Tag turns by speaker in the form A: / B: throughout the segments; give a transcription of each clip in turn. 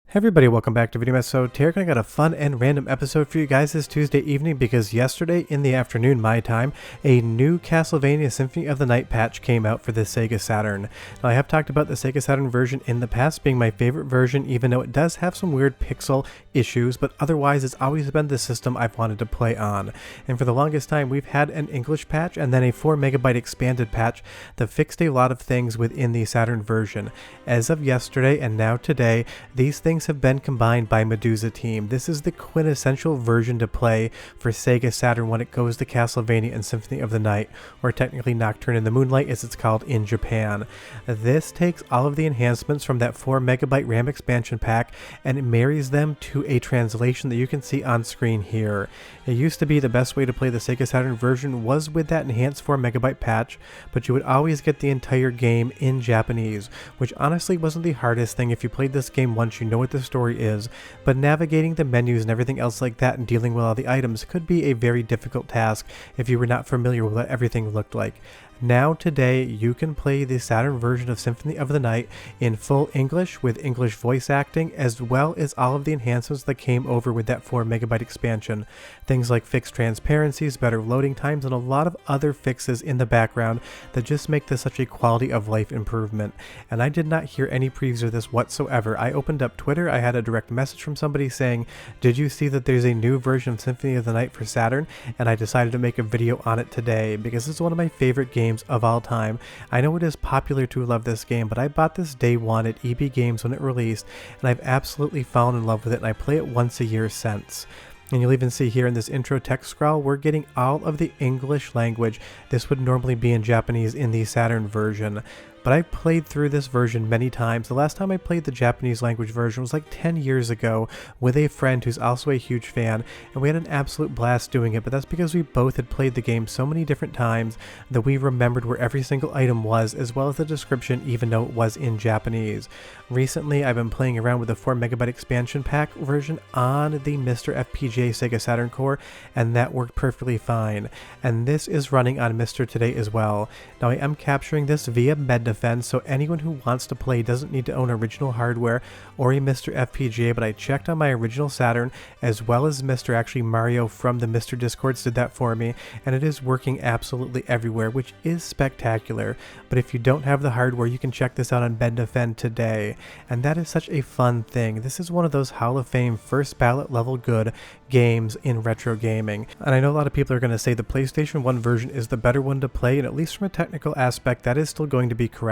A: Hey everybody, welcome back to Video. So Tarek and I got a fun and random episode for you guys this Tuesday evening because yesterday in the afternoon my time, a new Castlevania Symphony of the Night patch came out for the Sega Saturn. Now I have talked about the Sega Saturn version in the past being my favorite version, even though it does have some weird pixel issues, but otherwise it's always been the system I've wanted to play on. And for the longest time we've had an English patch and then a 4 megabyte expanded patch that fixed a lot of things within the Saturn version. As of yesterday and now today, these things have been combined by Meduza Team. This is the quintessential version to play for Sega Saturn when it goes to Castlevania and Symphony of the Night, or technically Nocturne and the Moonlight as it's called in Japan. This takes all of the enhancements from that 4 megabyte RAM expansion pack and it marries them to a translation that you can see on screen here. It used to be the best way to play the Sega Saturn version was with that enhanced 4 megabyte patch, but you would always get the entire game in Japanese, which honestly wasn't the hardest thing. If you played this game once, you know what the story is, but navigating the menus and everything else like that and dealing with all the items could be a very difficult task if you were not familiar with what everything looked like. Now today you can play the Saturn version of Symphony of the Night in full English with English voice acting, as well as all of the enhancements that came over with that 4 megabyte expansion. Things like fixed transparencies, better loading times, and a lot of other fixes in the background that just make this such a quality of life improvement. And I did not hear any previews of this whatsoever. I opened up Twitter, I had a direct message from somebody saying, "Did you see that there's a new version of Symphony of the Night for Saturn?" And I decided to make a video on it today because it's one of my favorite games of all time. I know it is popular to love this game, but I bought this day one at EB Games when it released, and I've absolutely fallen in love with it, and I play it once a year since. And you'll even see here in this intro text scroll, we're getting all of the English language. This would normally be in Japanese in the Saturn version. But I played through this version many times. The last time I played the Japanese language version was like 10 years ago with a friend who's also a huge fan, and we had an absolute blast doing it, but that's because we both had played the game so many different times that we remembered where every single item was, as well as the description, even though it was in Japanese. Recently, I've been playing around with the 4 megabyte expansion pack version on the MiSTer FPGA Sega Saturn core, and that worked perfectly fine. And this is running on MiSTer today as well. Now I am capturing this via Mednafen, so anyone who wants to play doesn't need to own original hardware or a MiSTer FPGA, but I checked on my original Saturn as well as MiSTer. Actually, Mario from the MiSTer Discords did that for me, and it is working absolutely everywhere, which is spectacular. But if you don't have the hardware, you can check this out on Mednafen today, and that is such a fun thing. This is one of those Hall of Fame first ballot level good games in retro gaming, and I know a lot of people are going to say the PlayStation 1 version is the better one to play, and at least from a technical aspect that is still going to be correct.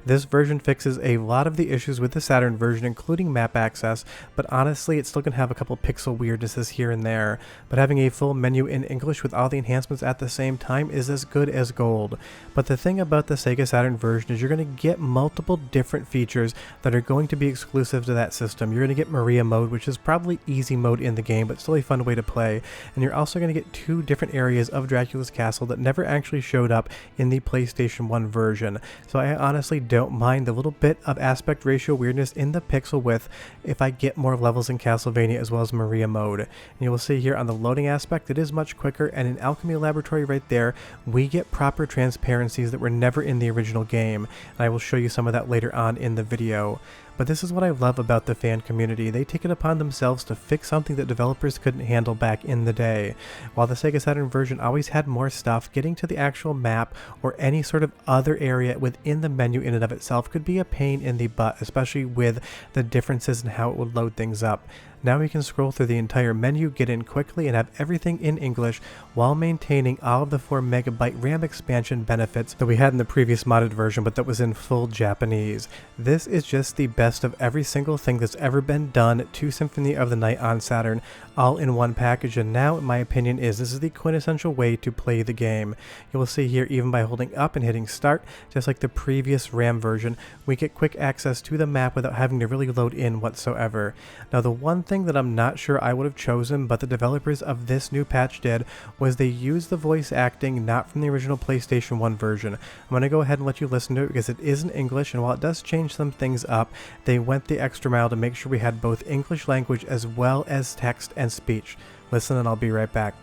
A: This version fixes a lot of the issues with the Saturn version, including map access, but honestly it's still going to have a couple pixel weirdnesses here and there. But having a full menu in English with all the enhancements at the same time is as good as gold. But the thing about the Sega Saturn version is you're going to get multiple different features that are going to be exclusive to that system. You're going to get Maria mode, which is probably easy mode in the game, but still a fun way to play, and you're also going to get 2 different areas of Dracula's castle that never actually showed up in the PlayStation 1 version. So I honestly don't mind the little bit of aspect ratio weirdness in the pixel width if I get more levels in Castlevania as well as Maria mode. And you will see here on the loading aspect it is much quicker, and in Alchemy Laboratory right there we get proper transparencies that were never in the original game, and I will show you some of that later on in the video. But this is what I love about the fan community. They take it upon themselves to fix something that developers couldn't handle back in the day. While the Sega Saturn version always had more stuff, getting to the actual map or any sort of other area within the menu in and of itself could be a pain in the butt, especially with the differences in how it would load things up. Now we can scroll through the entire menu, get in quickly, and have everything in English while maintaining all of the 4 megabyte RAM expansion benefits that we had in the previous modded version, but that was in full Japanese. This is just the best of every single thing that's ever been done to Symphony of the Night on Saturn, all in one package, and now in my opinion this is the quintessential way to play the game. You will see here, even by holding up and hitting start, just like the previous RAM version, we get quick access to the map without having to really load in whatsoever. Now the one thing that I'm not sure I would have chosen, but the developers of this new patch did, was they used the voice acting not from the original PlayStation 1 version. I'm going to go ahead and let you listen to it because it is in English, and while it does change some things up, they went the extra mile to make sure we had both English language as well as text and speech. Listen and I'll be right back.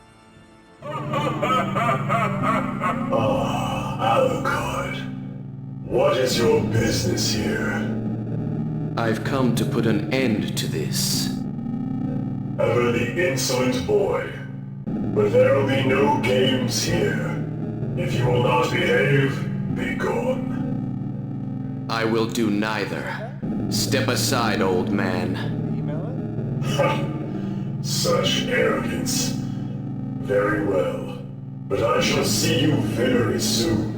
B: Oh, Alucard, what is your business here? I've come to put an end to this.
C: Ever the insolent boy. But there will be no games here. If you will not behave, be gone.
B: I will do neither. Step aside, old man.
C: Such arrogance. Very well. But I shall see you very soon.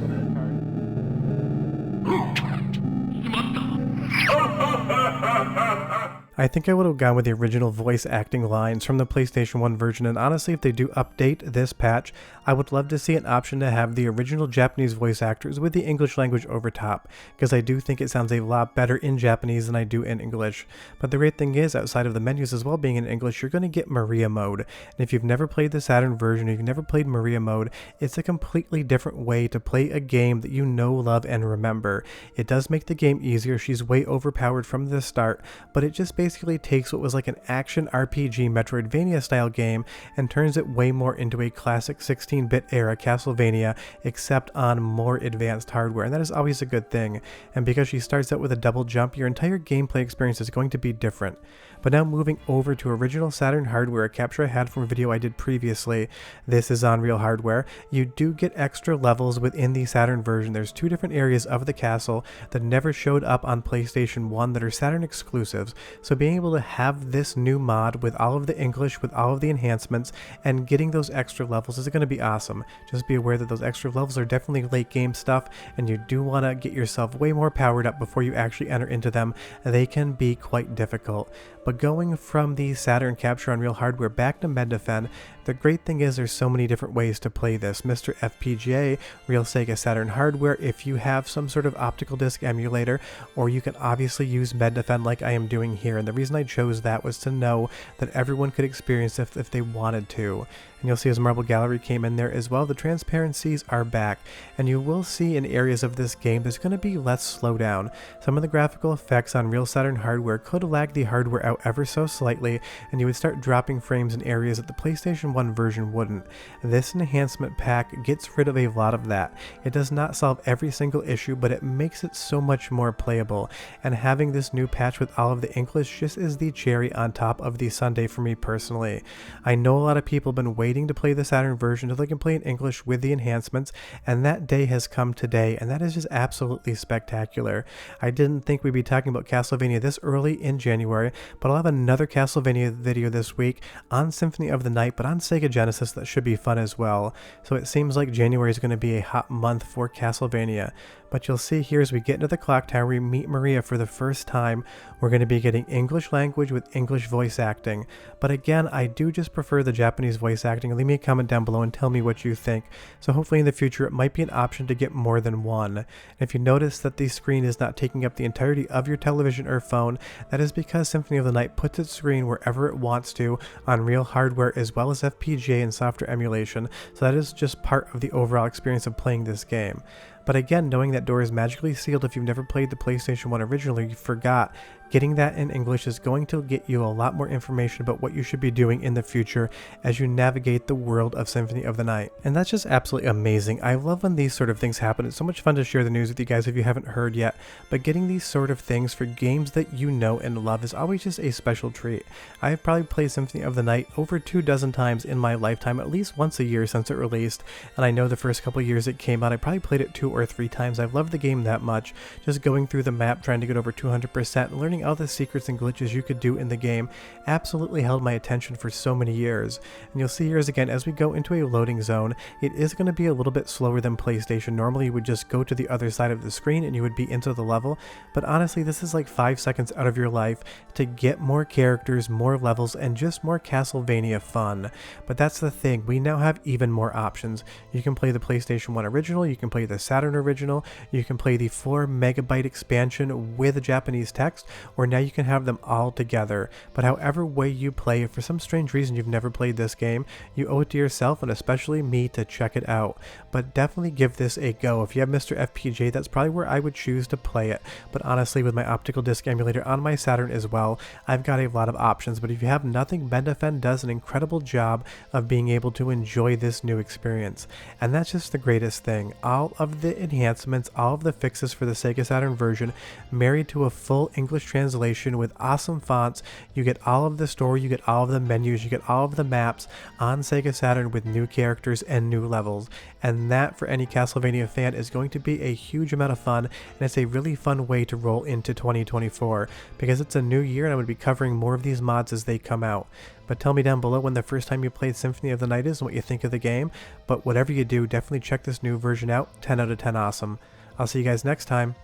A: I think I would have gone with the original voice acting lines from the PlayStation 1 version, and honestly, if they do update this patch, I would love to see an option to have the original Japanese voice actors with the English language over top, because I do think it sounds a lot better in Japanese than I do in English. But the great thing is, outside of the menus as well being in English, you're going to get Maria mode. And if you've never played the Saturn version, or you've never played Maria mode, it's a completely different way to play a game that you know, love, and remember. It does make the game easier. She's way overpowered from the start, but it just basically takes what was like an action RPG Metroidvania style game and turns it way more into a classic 16-bit era Castlevania, except on more advanced hardware, and that is always a good thing. And because she starts out with a double jump, your entire gameplay experience is going to be different. But now moving over to original Saturn hardware, a capture I had from a video I did previously. This is on real hardware. You do get extra levels within the Saturn version. There's 2 different areas of the castle that never showed up on PlayStation 1 that are Saturn exclusives. So being able to have this new mod with all of the English, with all of the enhancements, and getting those extra levels is going to be awesome. Just be aware that those extra levels are definitely late game stuff, and you do want to get yourself way more powered up before you actually enter into them. They can be quite difficult. But going from the Saturn capture on real hardware back to Mednafen, the great thing is there's so many different ways to play this. MiSTer FPGA, real Sega Saturn hardware, if you have some sort of optical disc emulator, or you can obviously use Mednafen like I am doing here. And the reason I chose that was to know that everyone could experience it if they wanted to. And you'll see as Marble Gallery came in there as well, the transparencies are back, and you will see in areas of this game there's going to be less slowdown. Some of the graphical effects on real Saturn hardware could lag the hardware out ever so slightly, and you would start dropping frames in areas that the PlayStation 1 version wouldn't. This enhancement pack gets rid of a lot of that. It does not solve every single issue, but it makes it so much more playable, and having this new patch with all of the English just is the cherry on top of the sundae for me personally. I know a lot of people have been waiting to play the Saturn version so they can play in English with the enhancements, and that day has come today, and that is just absolutely spectacular. I didn't think we'd be talking about Castlevania this early in January, but I'll have another Castlevania video this week on Symphony of the Night, but on Sega Genesis that should be fun as well. So it seems like January is going to be a hot month for Castlevania. But you'll see here as we get into the clock tower, we meet Maria for the first time. We're going to be getting English language with English voice acting. But again, I do just prefer the Japanese voice acting. Leave me a comment down below and tell me what you think. So hopefully in the future it might be an option to get more than one. And if you notice that the screen is not taking up the entirety of your television or phone, that is because Symphony of the Night puts its screen wherever it wants to on real hardware as well as FPGA and software emulation. So that is just part of the overall experience of playing this game. But again, knowing that door is magically sealed if you've never played the PlayStation 1 originally, you forgot. Getting that in English is going to get you a lot more information about what you should be doing in the future as you navigate the world of Symphony of the Night. And that's just absolutely amazing. I love when these sort of things happen. It's so much fun to share the news with you guys if you haven't heard yet. But getting these sort of things for games that you know and love is always just a special treat. I have probably played Symphony of the Night over 24 times in my lifetime, at least once a year since it released. And I know the first couple years it came out, I probably played it 2 or 3 times. I've loved the game that much. Just going through the map, trying to get over 200%, and learning all the secrets and glitches you could do in the game absolutely held my attention for so many years. And you'll see here again, as we go into a loading zone, it is going to be a little bit slower than PlayStation. Normally you would just go to the other side of the screen and you would be into the level, but honestly this is like 5 seconds out of your life to get more characters, more levels, and just more Castlevania fun. But that's the thing, we now have even more options. You can play the PlayStation 1 original, you can play the Saturn original, you can play the 4 MB expansion with Japanese text, or now you can have them all together. But however way you play, if for some strange reason you've never played this game, you owe it to yourself and especially me to check it out. But definitely give this a go. If you have MiSTer FPGA, that's probably where I would choose to play it. But honestly, with my optical disc emulator on my Saturn as well, I've got a lot of options. But if you have nothing, Mednafen does an incredible job of being able to enjoy this new experience. And that's just the greatest thing. All of this the enhancements, all of the fixes for the Sega Saturn version, married to a full English translation with awesome fonts. You get all of the story, you get all of the menus, you get all of the maps on Sega Saturn with new characters and new levels. And that, for any Castlevania fan, is going to be a huge amount of fun, and it's a really fun way to roll into 2024, because it's a new year and I'm going to be covering more of these mods as they come out. But tell me down below when the first time you played Symphony of the Night is and what you think of the game. But whatever you do, definitely check this new version out. 10 out of 10 awesome. I'll see you guys next time.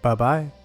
A: Bye bye.